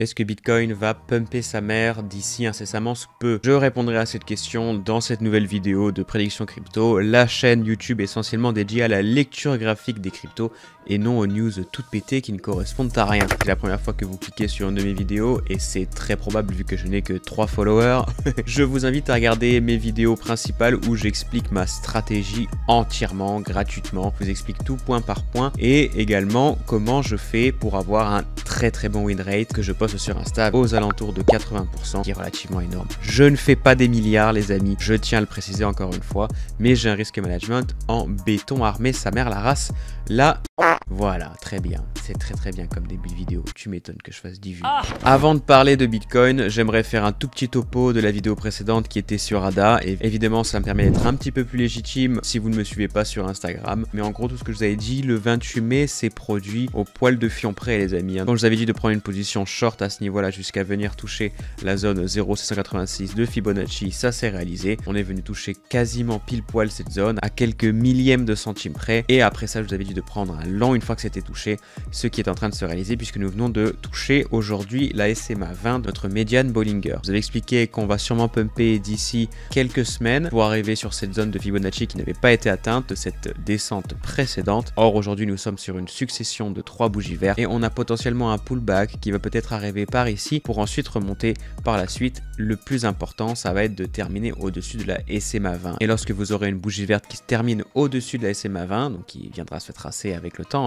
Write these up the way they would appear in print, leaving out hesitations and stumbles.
Est-ce que Bitcoin va pumper sa mère d'ici incessamment sous peu? Je répondrai à cette question dans cette nouvelle vidéo de prédiction crypto, la chaîne YouTube essentiellement dédiée à la lecture graphique des cryptos et non aux news toutes pétées qui ne correspondent à rien. C'est la première fois que vous cliquez sur une de mes vidéos et c'est très probable vu que je n'ai que 3 followers. Je vous invite à regarder mes vidéos principales où j'explique ma stratégie entièrement, gratuitement. Je vous explique tout point par point et également comment je fais pour avoir un très bon win rate que je poste sur Insta aux alentours de 80%, qui est relativement énorme. Je ne fais pas des milliards les amis, je tiens à le préciser encore une fois, mais j'ai un risque management en béton armé, sa mère la race. Là, voilà, très bien. C'est très bien comme début de vidéo. Tu m'étonnes que je fasse 10 vues. Avant de parler de Bitcoin, j'aimerais faire un tout petit topo de la vidéo précédente qui était sur ADA. Et évidemment, ça me permet d'être un petit peu plus légitime si vous ne me suivez pas sur Instagram. Mais en gros, tout ce que je vous avais dit, le 28 mai, c'est produit au poil de fion près, les amis. Donc, je vous avais dit de prendre une position short à ce niveau-là jusqu'à venir toucher la zone 0,686 de Fibonacci. Ça s'est réalisé. On est venu toucher quasiment pile poil cette zone à quelques millièmes de centimes près. Et après ça, je vous avais dit de prendre un long une fois que c'était touché, ce qui est en train de se réaliser puisque nous venons de toucher aujourd'hui la SMA 20, notre médiane Bollinger. Je vous avais expliqué qu'on va sûrement pumper d'ici quelques semaines pour arriver sur cette zone de Fibonacci qui n'avait pas été atteinte de cette descente précédente. Or aujourd'hui nous sommes sur une succession de 3 bougies vertes et on a potentiellement un pullback qui va peut-être arriver par ici pour ensuite remonter par la suite. Le plus important, ça va être de terminer au-dessus de la SMA 20. Et lorsque vous aurez une bougie verte qui se termine au-dessus de la SMA 20, donc qui viendra se tracer avec le temps,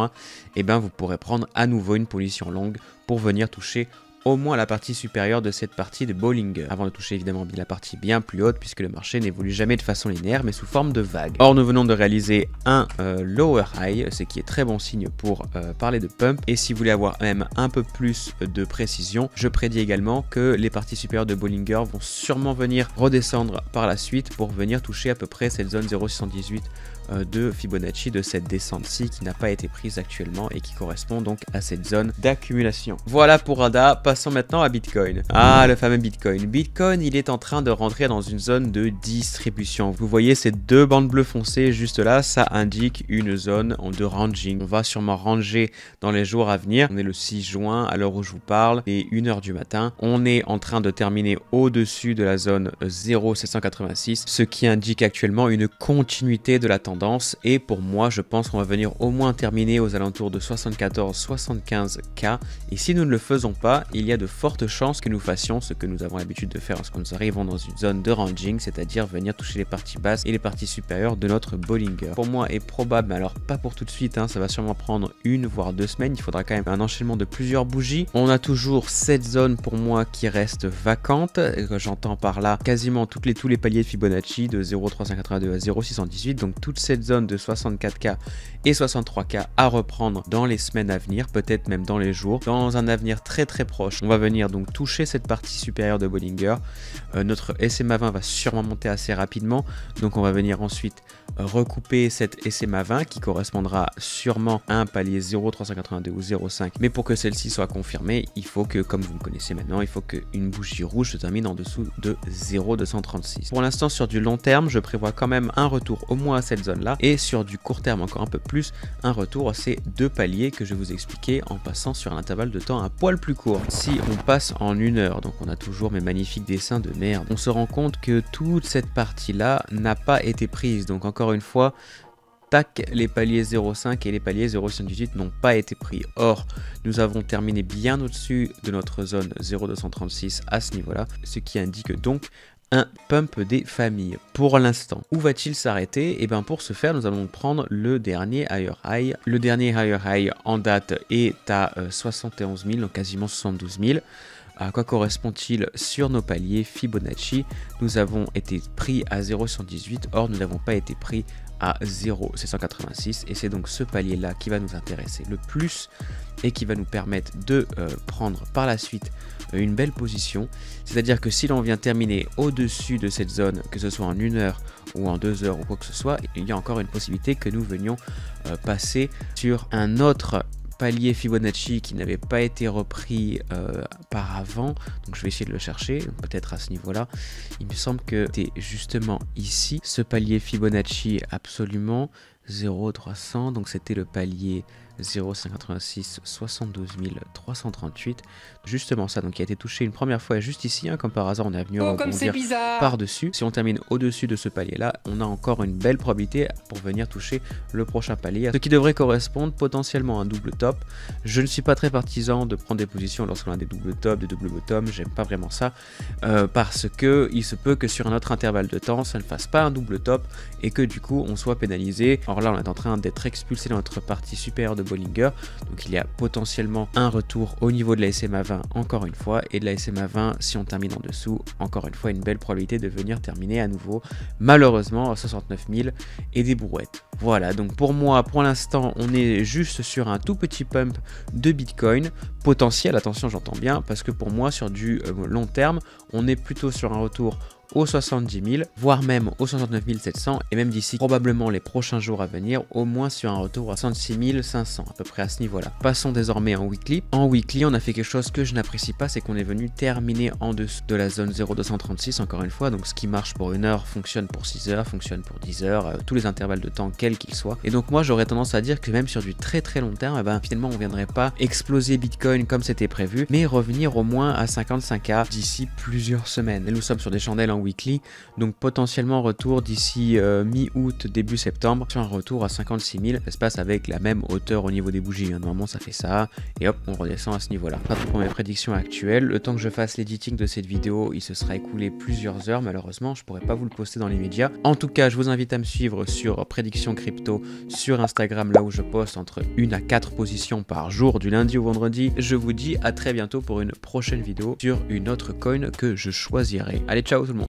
et ben vous pourrez prendre à nouveau une position longue pour venir toucher au moins la partie supérieure de cette partie de Bollinger, avant de toucher évidemment la partie bien plus haute puisque le marché n'évolue jamais de façon linéaire mais sous forme de vague. Or nous venons de réaliser un lower high, ce qui est très bon signe pour parler de pump, et si vous voulez avoir même un peu plus de précision, je prédis également que les parties supérieures de Bollinger vont sûrement venir redescendre par la suite pour venir toucher à peu près cette zone 0,618 de Fibonacci de cette descente-ci qui n'a pas été prise actuellement et qui correspond donc à cette zone d'accumulation. Voilà pour ADA, passons maintenant à Bitcoin. Ah, le fameux Bitcoin. Bitcoin, il est en train de rentrer dans une zone de distribution. Vous voyez ces deux bandes bleues foncées juste là, ça indique une zone de ranging. On va sûrement ranger dans les jours à venir. On est le 6 juin à l'heure où je vous parle et 1h du matin. On est en train de terminer au-dessus de la zone 0,786, ce qui indique actuellement une continuité de la tendance. Et pour moi, je pense qu'on va venir au moins terminer aux alentours de 74-75K. Et si nous ne le faisons pas, il y a de fortes chances que nous fassions ce que nous avons l'habitude de faire lorsque nous arrivons dans une zone de ranging, c'est-à-dire venir toucher les parties basses et les parties supérieures de notre Bollinger. Pour moi, est probable, mais alors pas pour tout de suite, ça va sûrement prendre 1 voire 2 semaines. Il faudra quand même un enchaînement de plusieurs bougies. On a toujours cette zone pour moi qui reste vacante. J'entends par là quasiment tous les paliers de Fibonacci de 0,382 à 0,618, donc toutes cette zone de 64K et 63K à reprendre dans les semaines à venir, peut-être même dans les jours. Dans un avenir très proche, on va venir donc toucher cette partie supérieure de Bollinger. Notre SMA 20 va sûrement monter assez rapidement, donc on va venir ensuite recouper cette SMA 20 qui correspondra sûrement à un palier 0,382 ou 0,5. Mais pour que celle-ci soit confirmée, il faut que, comme vous me connaissez maintenant, il faut qu'une bougie rouge se termine en dessous de 0,236. Pour l'instant, sur du long terme, je prévois quand même un retour au moins à cette zone-là, et sur du court terme encore un peu plus, un retour à ces deux paliers que je vais vous expliquer en passant sur un intervalle de temps un poil plus court. Si on passe en 1 heure, donc on a toujours mes magnifiques dessins de merde, on se rend compte que toute cette partie-là n'a pas été prise. Donc encore une fois, tac, les paliers 0,5 et les paliers 0,78 n'ont pas été pris. Or, nous avons terminé bien au-dessus de notre zone 0,236 à ce niveau-là, ce qui indique donc un pump des familles. Pour l'instant, où va-t-il s'arrêter? Et bien pour ce faire, nous allons prendre le dernier higher high. Le dernier higher high en date est à 71 000, donc quasiment 72 000. À quoi correspond-il sur nos paliers Fibonacci? Nous avons été pris à 0,118, or nous n'avons pas été pris à 0,786 et c'est donc ce palier là qui va nous intéresser le plus et qui va nous permettre de prendre par la suite une belle position. C'est à dire que si l'on vient terminer au-dessus de cette zone, que ce soit en 1 heure ou en 2 heures ou quoi que ce soit, il y a encore une possibilité que nous venions passer sur un autre palier Fibonacci qui n'avait pas été repris par avant, donc je vais essayer de le chercher, peut-être à ce niveau là. Il me semble que c'était justement ici ce palier Fibonacci absolument 0,300, donc c'était le palier 0,586 72 338. Justement ça, donc qui a été touché une première fois juste ici, hein, comme par hasard on est venu rebondir par-dessus. Si on termine au-dessus de ce palier-là, on a encore une belle probabilité pour venir toucher le prochain palier, ce qui devrait correspondre potentiellement à un double top. Je ne suis pas très partisan de prendre des positions lorsqu'on a des doubles tops, des doubles bottoms, j'aime pas vraiment ça, parce que il se peut que sur un autre intervalle de temps, ça ne fasse pas un double top et que du coup on soit pénalisé. Or là on est en train d'être expulsé dans notre partie supérieure de Bollinger, donc il y a potentiellement un retour au niveau de la SMA 20 encore une fois, et de la SMA 20 si on termine en dessous, encore une fois une belle probabilité de venir terminer à nouveau malheureusement à 69 000 et des brouettes. Voilà, donc pour moi pour l'instant on est juste sur un tout petit pump de Bitcoin potentiel, attention j'entends bien, parce que pour moi sur du long terme on est plutôt sur un retour aux 70 000, voire même aux 69 700, et même d'ici probablement les prochains jours à venir, au moins sur un retour à 66 500, à peu près à ce niveau-là. Passons désormais en weekly. En weekly, on a fait quelque chose que je n'apprécie pas, c'est qu'on est venu terminer en dessous de la zone 0,236, encore une fois, donc ce qui marche pour 1 heure fonctionne pour 6 heures, fonctionne pour 10 heures, tous les intervalles de temps, quels qu'ils soient. Et donc moi, j'aurais tendance à dire que même sur du très long terme, finalement, on ne viendrait pas exploser Bitcoin comme c'était prévu, mais revenir au moins à 55K d'ici plusieurs semaines. Et nous sommes sur des chandelles en weekly, donc potentiellement retour d'ici mi-août, début septembre, sur un retour à 56 000, ça se passe avec la même hauteur au niveau des bougies, hein. Normalement ça fait ça, et hop, on redescend à ce niveau-là. Pas pour mes prédictions actuelles, le temps que je fasse l'editing de cette vidéo, il se sera écoulé plusieurs heures, malheureusement, je pourrais pas vous le poster dans les médias. En tout cas, je vous invite à me suivre sur Prédiction Crypto sur Instagram, là où je poste entre 1 à 4 positions par jour, du lundi au vendredi. Je vous dis à très bientôt pour une prochaine vidéo sur une autre coin que je choisirai. Allez, ciao tout le monde!